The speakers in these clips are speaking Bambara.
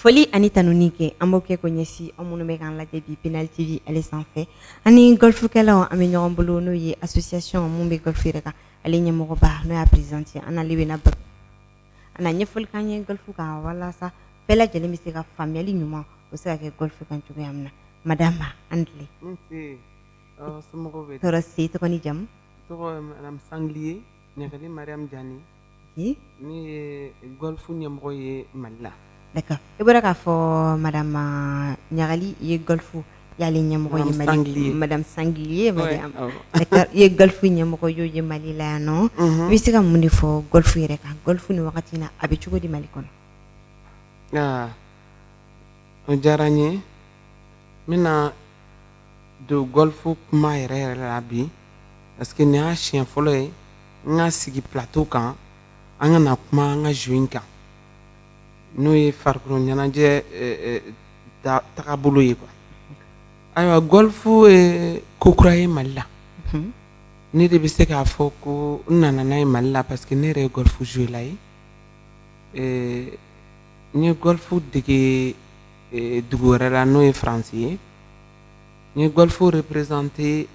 Foli ani tanuni kɛ an b'o kɛ ko ɲɛsin an minnu bɛ k'an lajɛ bi Penal TV ale sanfɛ ani golfukɛlaw an bɛ ɲɔgɔn bolo n'o ye association mun bɛ golf yɛrɛ kan ale ɲɛmɔgɔba n'o y'a présidente an n'ale bɛna baro a na ɲɛfɔli k'an ye golf kan walasa bɛɛ lajɛlen bɛ se ka faamuyali ɲuman o bɛ se ka kɛ golf kan cogoya min na madame an tile tɔɔrɔ se tɔgɔ ni jamu tɔgɔ madame Sanglier Ɲagali Mariam Diané ne ye golf ɲɛmɔgɔ ye Mali la. D'accord i bɔra k'a fɔ madame Ɲagali i ye golf y'ale ɲɛmɔgɔ ye Mali madame Sanglier d'accord i ye golf ɲɛmɔgɔ y'o ye Mali la yan nɔ i bɛ se ka mun de fɔ golf yɛrɛ kan golf ni wagati in na a bɛ cogo di Mali kɔnɔ. O diyara n ye n bɛna don golf kuma yɛrɛ yɛrɛ la bi parce que nin y'a siɲɛ fɔlɔ ye n ka sigi plateau kan an ka na kuma an ka jeu in kan n'o ye farikolo ɲɛnajɛ tagabolo ye quoi. Ayiwa golf ye ko kura ye Mali la ne de bɛ se k'a fɔ ko n nana n'a ye Mali la parce que ne yɛrɛ ye golf jouer la ye n ye golf dege dugu wɛrɛ la n'o ye Faransi ye n ye golf représenté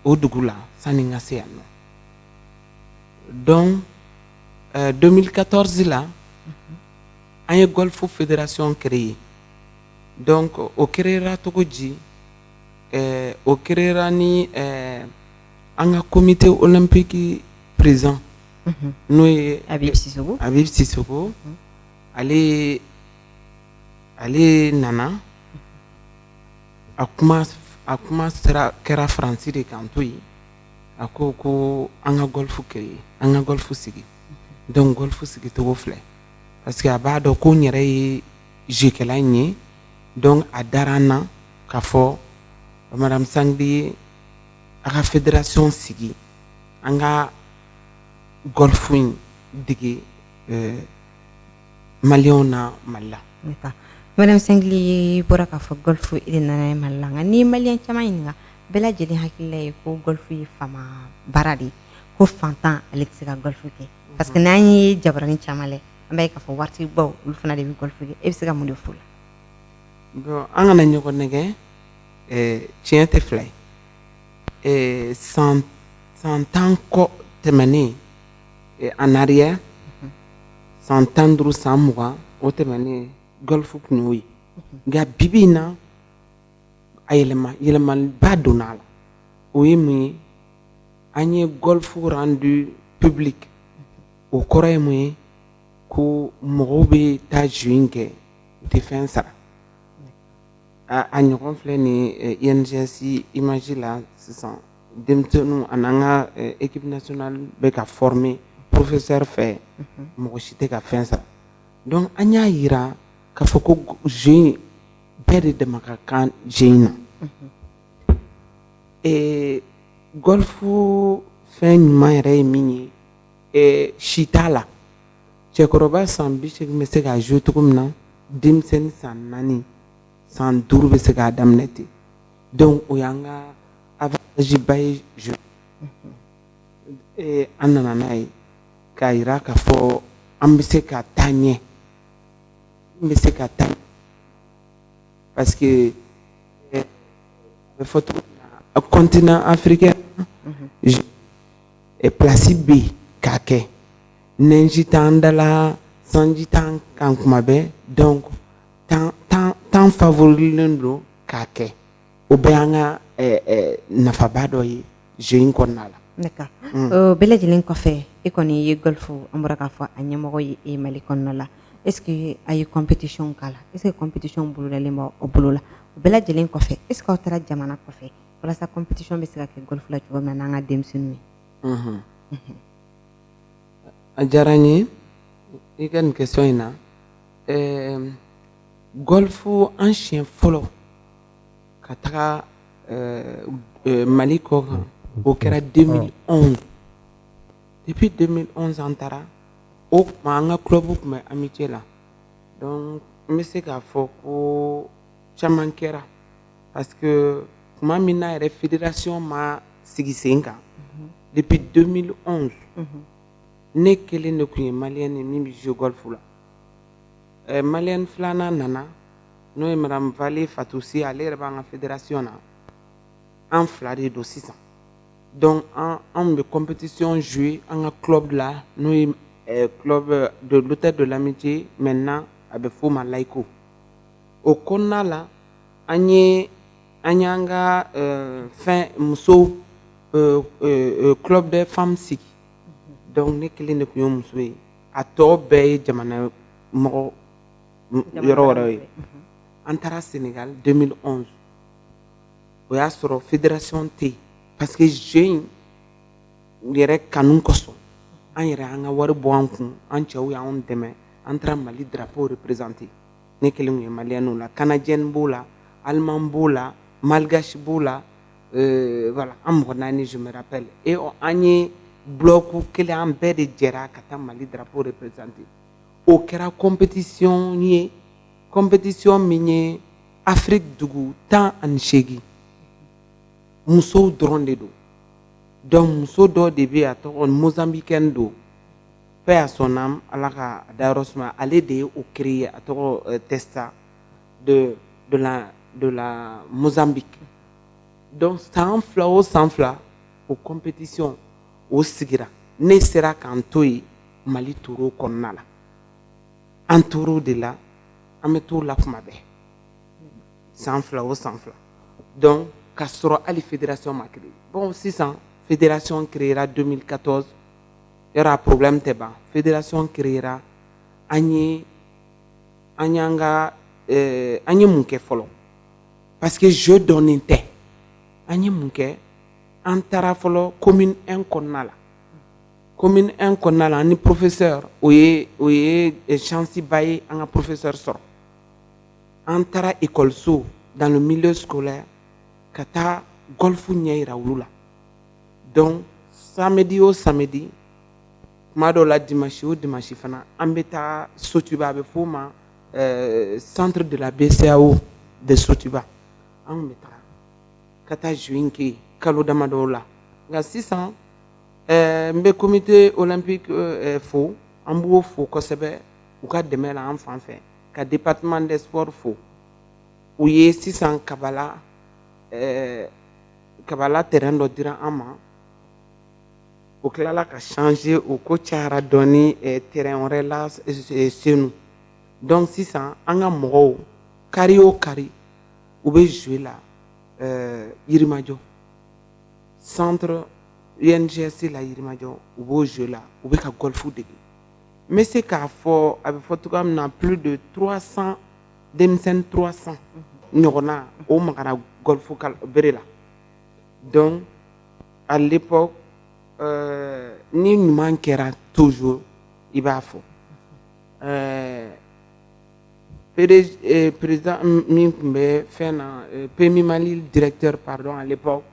o dugu la sani n ka se yan nɔ donc 2014 la an ye golf fédération créé donc o créera cogo di o créera ni an ka comité olympique président n'o ye Habib Sissoko ale nana a kuma kɛra Faransi de kan to yen a ko an ka golf créé an ka golf sigi donc golf sigicogo filɛ parce que a b'a dɔn ko n yɛrɛ ye jekɛla in ye donc a dara an na k'a fɔ madame Sanglier a ka fédération sigi an ka golf in dege maliyɛnw na Mali la. madame Sanglier bɔra k'a fɔ golf i de nana ye Mali la nka ni maliyɛn caman ɲininka bɛɛ lajɛlen hakilila ye ko golf ye fama baara de ye ko fantan ale tɛ se ka golf kɛ parce que n'an ye jabarani caman lajɛ an b'a ye k'a fɔ waritigibaw olu fana de bɛ golf kɛ e bɛ se ka mun de fɔ o la. bon an kana ɲɔgɔn nɛgɛ tiɲɛ tɛ fila ye san 10 kɔ tɛmɛnen en arrière san 15 san 20 o tɛmɛnen golf tun y'o ye nka bibi in na a yɛlɛmaliba donna a la o ye mun ye an ye golf rendu public o kɔrɔ ye mun ye ko mɔgɔw bɛ taa jeu in kɛ u tɛ fɛn sara a ɲɔgɔn filɛ ni INGS image la sisan denmisɛnninw ani an ka équipe nationale bɛ ka former professeur fɛ mɔgɔ si tɛ ka fɛn sara donc an y'a yira k'a fɔ ko jeu in bɛɛ de dama ka kan jeu in na golf fɛn ɲuman yɛrɛ ye min ye si t'a la cɛkɔrɔba san 80 bɛ se k'a jouer cogo min na denmisɛnnin san 4 san 5 bɛ se k'a daminɛ ten donc o y'an ka avantage ba ye jeu an nana n'a ye k'a yira k'a fɔ an bɛ se ka taa ɲɛ n bɛ se ka taa parce que bɛ fɔ cogo min na continent africain place bɛ yen k'a kɛ nɛji t'an da la sanji t'an kan kuma bɛɛ donc temps favorilen don k'a kɛ o bɛɛ y'an ka nafaba dɔ ye jeu in kɔnɔna la. d'accord bɛɛ lajɛlen kɔfɛ e kɔni ye golf an bɔra k'a fɔ a ɲɛmɔgɔ ye e Mali kɔnɔna la est ce que a ye compétition k'a la est ce que compétition bolodalen b'aw bolo la o bɛɛ lajɛlen kɔfɛ est ce que aw taara jamana kɔfɛ walasa compétition bɛ se ka kɛ golf la cogo min na n'an ka denmisɛnninw ye. A diyara n ye i ka nin question in na golf an siɲɛ fɔlɔ ka taga Mali kɔ kan o kɛra 2011 depuis 2011 an taara o tuma an ka club tun bɛ amitié la donc n bɛ se k'a fɔ ko caman kɛra parce que tuma min na yɛrɛ fédération ma sigi sen kan depuis 2011 ne kelen de tun ye maliyɛn ye min bɛ jouer golf la malien filanan nana n'o ye madame Vale Fatousi ale yɛrɛ b'an ka fédération na an 2 de don sisan donc an bɛ compétition jouer an ka club la n'o ye club de l'hôtel de l'amitié maintenant a bɛ f'o ma Laiko o kɔnɔna la an y'an ka fɛn musow club des femmes sigi donc ne kelen de tun ye muso ye a tɔ bɛɛ ye jamana mɔgɔ yɔrɔ wɛrɛw ye an taara Sénégal 2011 o y'a sɔrɔ fédération tɛ yen parce que jeu in yɛrɛ kanu kosɔn an yɛrɛ an ka wari bɔ an kun an cɛw y'anw dɛmɛ an taara Mali drapeau représenter ne kelen tun ye maliyɛnw la canadienne b'o la allemand b'o la malgache b'o la voilà an mɔgɔ 4 je me rappelle et an ye bloc kelen an bɛɛ de jɛra ka taa Mali drapeau représenter o kɛra compétition ye compétition min ye Afrique dugu 18 musow dɔrɔn de don donc muso dɔ de bɛ a tɔgɔ mozambicaine don paix à son âme ala ka a dayɔrɔ suma ale de ye o créé a tɔgɔ Testa de la Mozambique donc san 2 o san 2 o compétition o sigira ne sera k'an to yen Mali toro kɔnɔna la an tor'o de la an bɛ t'o la kuma bɛɛ san 2 o san 2 donc k'a sɔrɔ hali fédération ma créé bon sisan fédération créera 2014 yɔrɔ a problème tɛ ban fédération créera an ye mun kɛ fɔlɔ parce que jeu dɔnnen tɛ an ye mun kɛ an taara fɔlɔ commune 1 kɔnɔna la commune 1 kɔnɔna la ni professeur o ye chance ba ye an ka professeur sɔrɔ an taara écoleso dans le milieu scolaire ka taa golf ɲɛ yira olu la donc samedi o samedi tuma dɔw la dimanche o dimanche fana an bɛ taa Sotiba a bɛ f'o ma centre de la BCAO de Sotiba an tun bɛ taga ka taa jouer kɛ yen kalo damadɔ la nka sisan n bɛ comité olympique fo an b'o fo kosɛbɛ u ka dɛmɛ la an fan fɛ ka département des sports fo u ye sisan kabala terrain dɔ dira an ma o tilala ka changer o ko cayara dɔɔni terrain wɛrɛ la senu donc sisan an ka mɔgɔw kari o kari u bɛ jouer la Yirimajɔ centre UNGS la Yirimajɔ u b'o jouer la u bɛ ka golf dege n bɛ se k'a fɔ a bɛ fɔ cogoya min na plus de 300 denmisɛnnin 300 ɲɔgɔnna o magara golf bere la donc à l'époque ni ɲuman kɛra toujours i b'a fɔ président min tun bɛ fɛn na PMI Mali directeur pardon à l'époque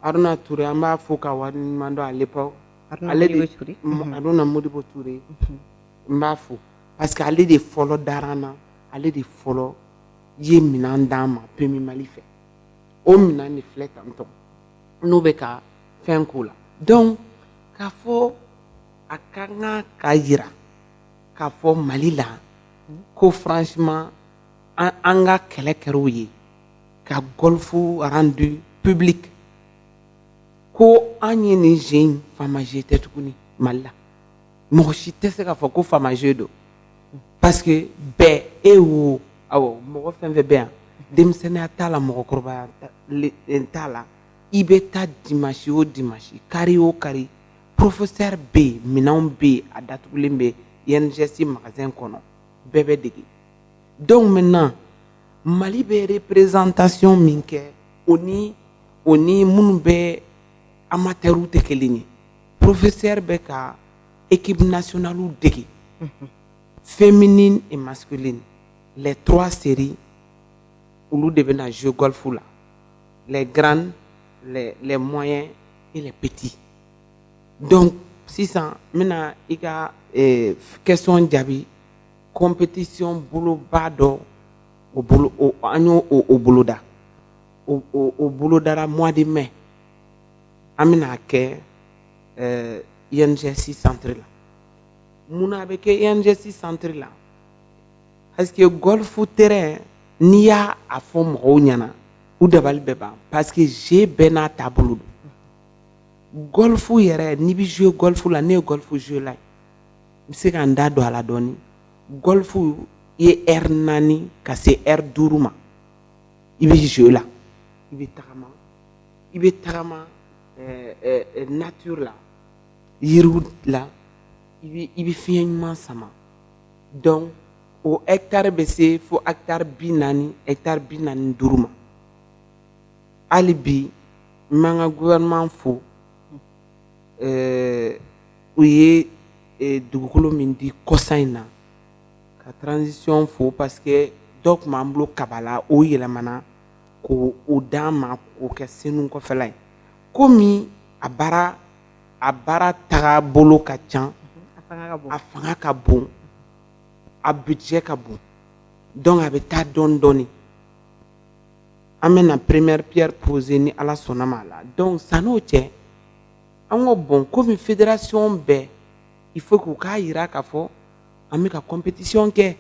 Aruna Touré an b'a fɔ ka wari ɲuman dɔn à l'époque Aruna Modibo Touré n b'a fɔ parce que ale de fɔlɔ dara n na ale de fɔlɔ ye minɛn d'an ma PMI Mali fɛ o minɛn de filɛ tantɔ n'o bɛ ka fɛn k'o la donc k'a fɔ a ka kan ka yira k'a fɔ Mali la ko franchement an ka kɛlɛ kɛr'o ye ka golf rendu public ko an ye nin jeu in faama jeu tɛ tuguni Mali la mɔgɔ si tɛ se k'a fɔ ko faama jeu don parce que bɛɛ e wo awɔ mɔgɔ fɛn fɛn bɛ yan denmisɛnninya t'a la mɔgɔkɔrɔbaya t'a la i bɛ taa dimanche o dimanche kari o kari professeur bɛ yen minɛnw bɛ yen a datugulen bɛ INGS magasin kɔnɔ bɛɛ bɛ dege donc maintenant Mali bɛ représentation min kɛ o ni minnu bɛ amateurw tɛ kelen ye professeur bɛ ka équipe nationale dege féminine et masculine les 3 séries olu de bɛ na jouer golf la les grands les moyens et les petits donc sisan n bɛna i ka question jaabi compétition boloba dɔ an y'o boloda o bolodara mois de mai an bɛna kɛ INGS centre la mun na a bɛ kɛ INGS centre la parce que golf terrain n'i y'a a fɔ mɔgɔw ɲɛna u dabali bɛ ban parce que jeu bɛɛ n'a taabolo don golf yɛrɛ n'i bɛ jouer golf la ne ye golf jouer la n bɛ se ka n da don a la dɔɔni golf ye heure 4 ka se heure 5 ma i bɛ jouer la i bɛ tagama nature la yiriw la i bɛ fiɲɛ ɲuman sama donc o hectare bɛ se fo hectare 40 hectare 45 ma hali bi n b'an ka gouvernement fo u ye dugukolo min di kɔsa in na ka transition fo parce que dɔ tun b'an bolo kaba la o yɛlɛmana k'o d'an ma k'o kɛ senu kɔfɛla ye komi a baara tagabolo ka ca a fanga ka bon a budget ka bon donc a bɛ taa dɔɔni dɔɔni an bɛna première pierre poser ni ala sɔnna ma la donc san'o cɛ an ko bon komi fédération bɛɛ il faut k'u k'a yira k'a fɔ an bɛ ka compétition kɛ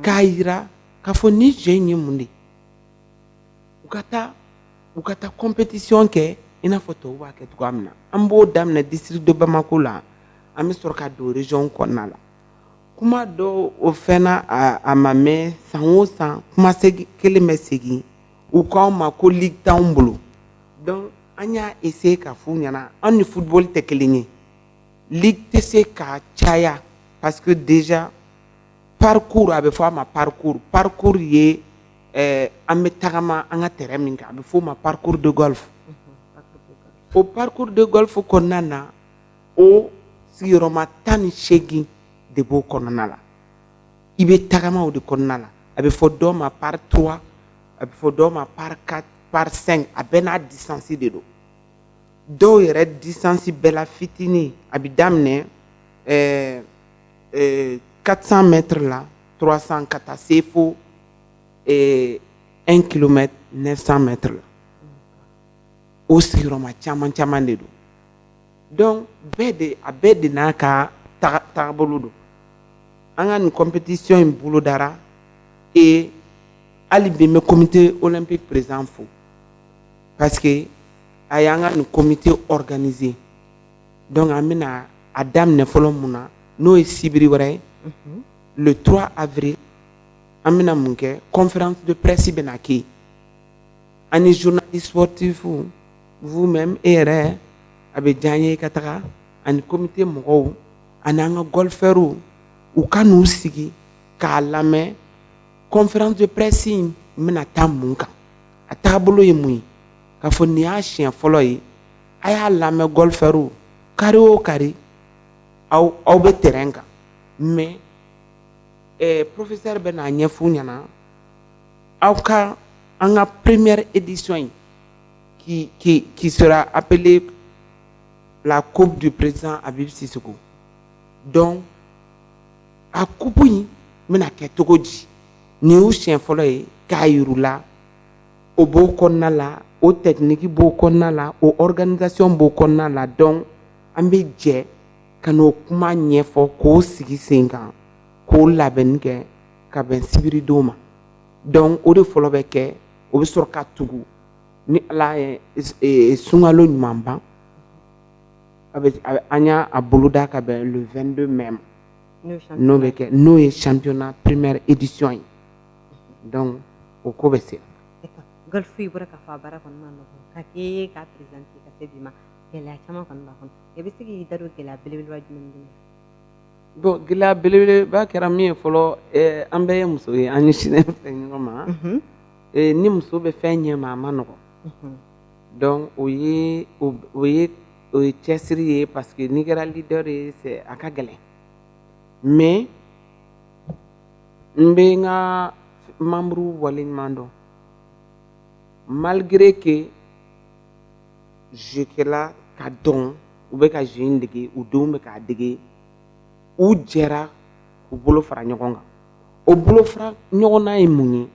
k'a yira k'a fɔ ni jeu in ye mun de u ka taa compétition kɛ i n'a fɔ tɔw b'a kɛ cogoya min na an b'o daminɛ district de Bamako la an bɛ sɔrɔ ka don région kɔnɔna la kuma dɔw o fɛnna a ma mɛn san o san kuma kelen bɛ segin u k'anw ma ko ligue t'anw bolo donc an y'a essayer ka f'u ɲɛna an ni football tɛ kelen ye ligue tɛ se ka caya parce que déjà parcours a bɛ fɔ a ma parcours ye an bɛ tagama an ka terrain min kan a bɛ fɔ o ma parcours de golf o parcours de golf kɔnɔna na o sigiyɔrɔma 18 de b'o kɔnɔna la i bɛ tagama o de kɔnɔna la a bɛ fɔ dɔw ma par 3 a bɛ fɔ dɔw ma par 4 par 5 a bɛɛ n'a distance de don dɔw yɛrɛ distance bɛɛ la fitinin a bɛ daminɛ 400 mètres la 300 ka taa se fo 1 kilomètre 900 mètres la o sigiyɔrɔma caman caman de don donc a bɛɛ de n'a ka taabolo don an ka nin compétition in bolodara et hali bi n bɛ comité olympique président fo parce que a y'an ka nin comité organisé donc an bɛna a daminɛ fɔlɔ mun na n'o ye sibiri wɛrɛ ye le 3 avril an bɛna mun kɛ conférence de presse bɛna kɛ yen ani journaliste sportif vous-même e yɛrɛ a bɛ diya n ye ka taga ani comité mɔgɔw ani an ka golfɛrw u ka n'u sigi k'a lamɛn conférence de presse in bɛna taa mun kan a taabolo ye mun ye k'a fɔ nin y'a siɲɛ fɔlɔ ye a y'a lamɛn golfɛrw kari o kari aw bɛ terrain kan mais professeur bɛna ɲɛf'u ɲɛna aw ka an ka première édition in qui sera appelée la coupe du président Habib Sissoko donc a coupe in bɛna kɛ cogo di nin y'u siɲɛ fɔlɔ ye k'a yir'u la o b'o kɔnɔna la o technique b'o kɔnɔna la o organisation b'o kɔnɔna la donc an bɛ jɛ ka n'o kuma ɲɛfɔ k'o sigi sen kan k'o labɛnni kɛ ka bɛn sibiri don ma donc o de fɔlɔ bɛ kɛ o bɛ sɔrɔ ka tugu ni ala ye sunkalo ɲuman ban an y'a boloda ka bɛn le 22 mai ma n'o bɛ kɛ n'o ye championnat première édition ye donc o ko bɛ se golf yi bɔra k'a fɔ a baara kɔni ma nɔgɔn ka kɛ k'a présenté ka se bi ma gɛlɛya caman kɔni b'a kɔnɔ i bɛ se k'i da don gɛlɛya belebeleba jumɛn ni jumɛn bon gɛlɛya belebeleba kɛra min ye fɔlɔ an bɛɛ ye muso ye an ɲɛsinnen filɛ ɲɔgɔn ma ni muso bɛ fɛn ɲɛ ma a ma nɔgɔn donc o ye cɛsiri ye parce que n'i kɛra leader ye c'est a ka gɛlɛn mais n bɛ n ka membre waleɲuman dɔn malgré que jeu kɛla ka dɔn u bɛ ka jeu in dege u denw bɛ k'a dege u jɛra k'u bolo fara ɲɔgɔn kan o bolo fara ɲɔgɔnna ye mun ye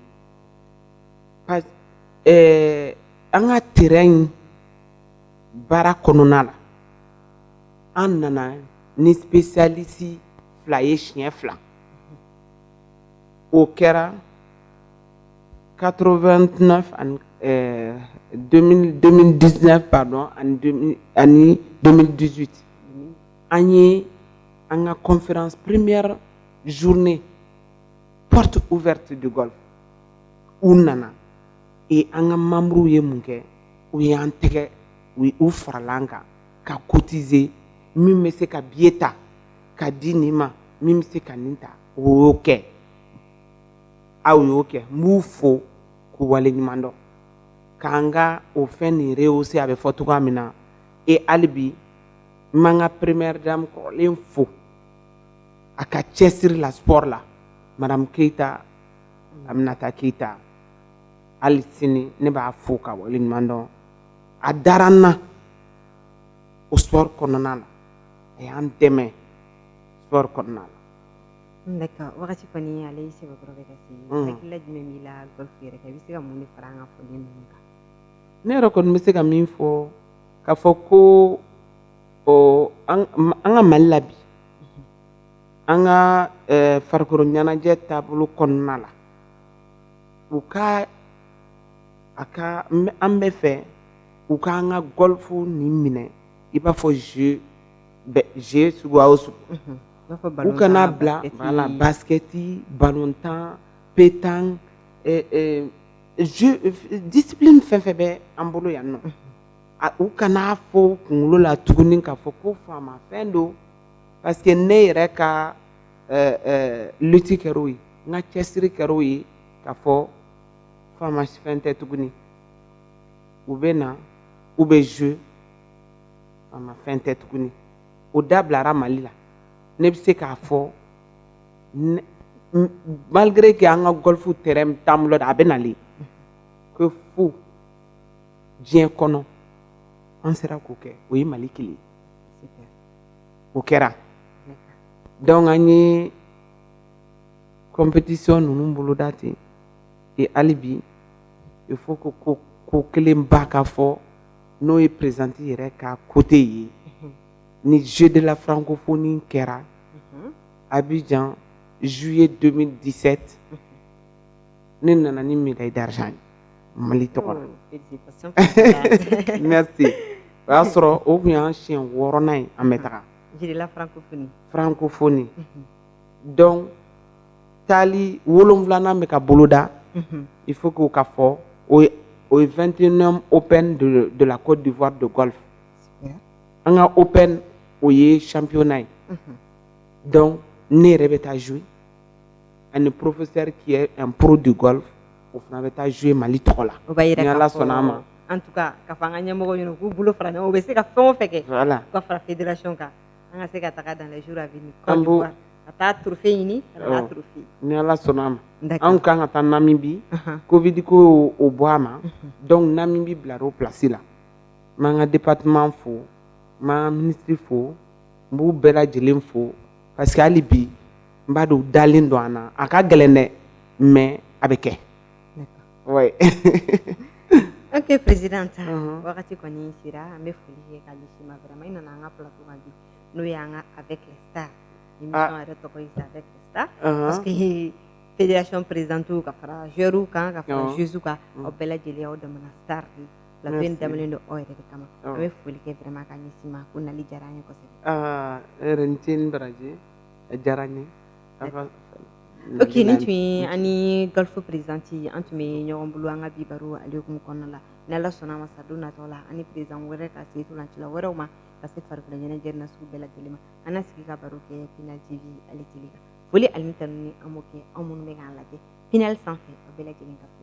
an ka terrain baara kɔnɔna la an nana ni spécialiste 2 ye siɲɛ 2 o kɛra 89 ani 2019 pardon ani 2018 an ye an ka conférence première journée porte ouverte du golf u nana an ka membres ye mun kɛ u y'an tɛgɛ u farala kan ka cotiser min bɛ se ka billet ta ka di nin ma min bɛ se ka nin ta o y'o kɛ aw y'o kɛ n b'u fo k'u waleɲuman dɔn k'an ka o fɛn nin rehausser a bɛ fɔ cogoya min na hali bi n b'an ka première dame kɔrɔlen fo a ka cɛsiri la sport la madame Keita Aminata Keita hali sini ne b'a fo ka waleɲuman dɔn a dara n na o sport kɔnɔna la a y'an dɛmɛ sport kɔnɔna la. D'accord, wagati kɔni ale y'i sɛbɛkɔrɔ bɛ ka se hakilila jumɛn b'i la golf yɛrɛ kan i bɛ se ka mun de fara an ka fɔli ninnu kan. Ne yɛrɛ kɔni bɛ se ka min fɔ k'a fɔ ko an ka Mali la bi an ka farikolo ɲɛnajɛ taabolo kɔnɔna la u ka an bɛ fɛ u k'an ka golf nin minɛ i b'a fɔ jeu suguya o sugu u kana bila voilà basketi ballontan pétanque discipline fɛn fɛn bɛ an bolo yan nɔ u kana fɔ kunkolo la tuguni k'a fɔ ko faamafɛn don parce que ne yɛrɛ ka lutte kɛra o ye n ka cɛsiri kɛra o ye k'a fɔ faamafɛn tɛ tuguni u bɛ na u bɛ jouer faamafɛn tɛ tuguni o dabilara Mali la ne bɛ se k'a fɔ malgré que an ka golf terrain t'an bolo a bɛ nalen ko fo diɲɛ kɔnɔ an sera k'o kɛ o ye Mali kelen o kɛra donc an ye compétition ninnu boloda ten hali bi il faut que ko kelen ba ka fɔ n'o ye présidente yɛrɛ ka côté ye ni jeu de la francophonie kɛra Abidjan juillet 2017 ne nana ni médaille d'argent Mali tɔgɔ la merci o y'a sɔrɔ o tun y'an siɲɛ 6nan ye an bɛ taga jeu de la francophonie donc taali 7nan bɛ ka boloda il faut que ka fɔ o ye 21e Open de la Côte d'Ivoire de golf an ka Open o ye championnat ye donc ne yɛrɛ bɛ taa jouer ani professeur qui est un pro du golf o fana bɛ taa jouer Mali tɔgɔ la o b'a yira ni Ala sɔnna a ma en tout cas k'a fɔ an ka ɲɛmɔgɔ ɲɛna k'u bolo fara ɲɔgɔn u bɛ se ka fɛn o fɛn kɛ voilà u ka fara fédération kan an ka se ka taga dans les jours à venir Côte d'Ivoire ka taa trophée ɲini ka na n'a trophée ni Ala sɔnna a ma an kan ka taa Namibie Covid ko o bɔ a ma donc Namibie bilara o place la n b'an ka département fo n b'an ministre fo n b'u bɛɛ lajɛlen fo parce que hali bi n b'a dɔn u dalen don an na a ka gɛlɛn dɛ mais a bɛ kɛ ouais ok présidente wagati kɔni sera an bɛ foli kɛ k'a ɲɛsin ma vraiment i nana an ka plateau kan bi n'o ye an ka avec les stars émission yɛrɛ tɔgɔ ye avec les stars parce que fédération présidente ka fara joueurs kan ka fara joueuses kan aw bɛɛ lajɛlen aw damana star de plateau in daminɛlen don aw yɛrɛ de kama an bɛ foli kɛ vraiment k'a ɲɛsin ma ko nali diyara an ye kosɛbɛ Rentine Baraji a diyara n ye ok nin tun ye an ni golf présidente an tun bɛ ɲɔgɔn bolo an ka bi baro ale hukumu kɔnɔna la ni Ala sɔnna a ma sa don nataw la an ni président wɛrɛ ka se ntolancila wɛrɛw ma ka se farikolo ɲɛnajɛ nasugu bɛɛ lajɛlen ma an na sigi ka baro kɛ Pinal TV ale tele kan foli ani tanu ni an b'o kɛ aw minnu bɛ k'an lajɛ Pinal sanfɛ aw bɛɛ lajɛlen ka foli